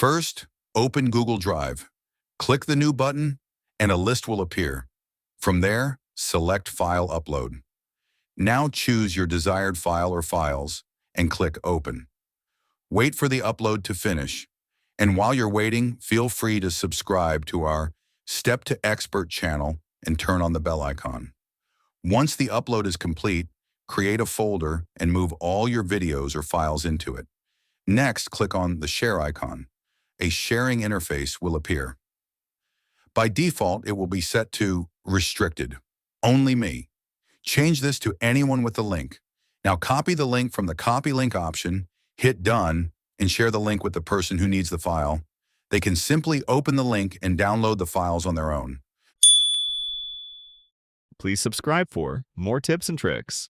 First, open Google Drive. Click the New button, and a list will appear. From there, select File Upload. Now choose your desired file or files and click Open. Wait for the upload to finish. And while you're waiting, feel free to subscribe to our Step to Expert channel and turn on the bell icon. Once the upload is complete, create a folder and move all your videos or files into it. Next, click on the Share icon. A sharing interface will appear. By default, it will be set to Restricted, Only Me. Change this to anyone with the link. Now copy the link from the Copy Link option, hit Done, and share the link with the person who needs the file. They can simply open the link and download the files on their own. Please subscribe for more tips and tricks.